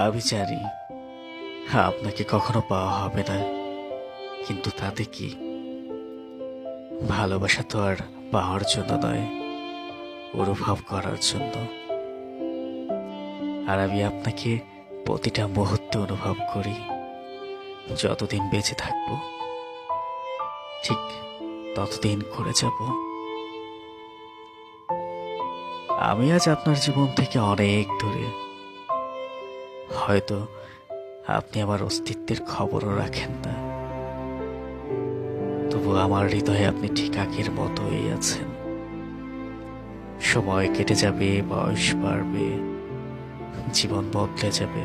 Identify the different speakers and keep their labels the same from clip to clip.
Speaker 1: আমি জানি আপনাকে কখনো পাওয়া হবে না, কিন্তু তাতে কি? ভালোবাসা তো আর পাওয়ার জন্য নয়, অনুভব করার জন্য। আর আমি আপনাকে প্রতিটা মুহূর্তে অনুভব করি। যতদিন বেঁচে থাকবো ঠিক ততদিন করে যাব। আমি আজ আপনার জীবন থেকে অনেক দূরে। হয়তো আপনি আমার অস্তিত্বের খবরও রাখেন না, তবু আমার হৃদয়ে আপনি ঠিক আগের মতোই আছেন। সময় কেটে যাবে, বয়স বাড়বে, জীবন বদলে যাবে,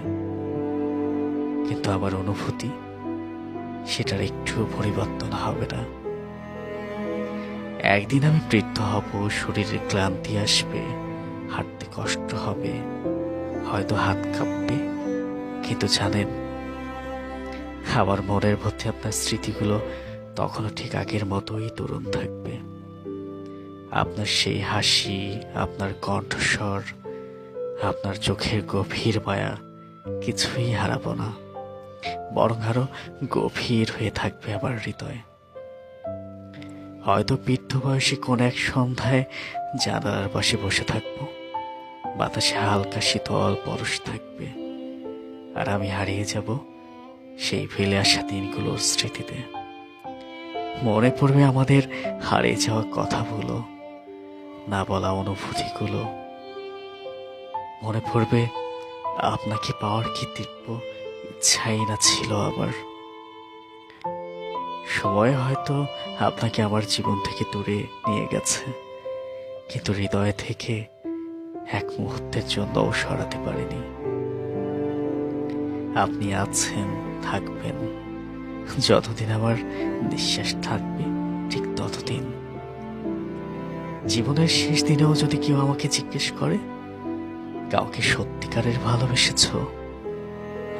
Speaker 1: কিন্তু আমার অনুভূতি সেটার একটু পরিবর্তন হবে না। একদিন আমি বৃদ্ধ হব, শরীরে ক্লান্তি আসবে, হাঁটতে কষ্ট হবে, হয়তো হাত কাঁপবে, কিন্তু জানেন, আমার মনের মধ্যে আপনার স্মৃতিগুলো তখনও ঠিক আগের মতোই তরুণ থাকবে। আপনার সেই হাসি, আপনার কণ্ঠস্বর, আপনার চোখের গভীর মায়া কিছুই হারাবো না, বরং আরো গভীর হয়ে থাকবে আমার হৃদয়। হয়তো বৃদ্ধ বয়সে কোন এক সন্ধ্যায় জানালার পাশে বসে থাকবো, বাতাসে হালকা শীতল পরশ থাকবে, আর আমি হারিয়ে যাব সেই ফেলে আসা দিনগুলোর স্মৃতিতে। মনে পড়বে আমাদের হারিয়ে যাওয়া কথাগুলো, না বলা অনুভূতিগুলো। মনে পড়বে আপনাকে পাওয়ার কি তীব্র ইচ্ছাই না ছিল আবার। সময় হয়তো আপনাকে আমার জীবন থেকে দূরে নিয়ে গেছে, কিন্তু হৃদয় থেকে এক মুহূর্তের জন্যও সরাতে পারেনি। আপনি আছেন, থাকবেন, যতদিন আমার নিঃশ্বাস থাকবে ঠিক ততদিন। জীবনের শেষ দিনেও যদি কেউ আমাকে জিজ্ঞেস করে কাউকে সত্যিকারের ভালোবেসেছ,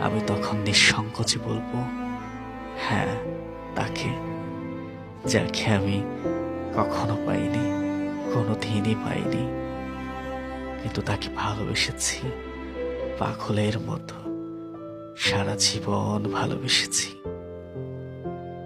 Speaker 1: আমি তখন নিঃসংকোচে বলবো, হ্যাঁ, তাকে, যাকে আমি কখনো পাইনি, কোনোদিনই পাইনি, কিন্তু তাকে ভালোবেসেছি পাগলের মতো, সারা জীবন ভালোবেসেছি।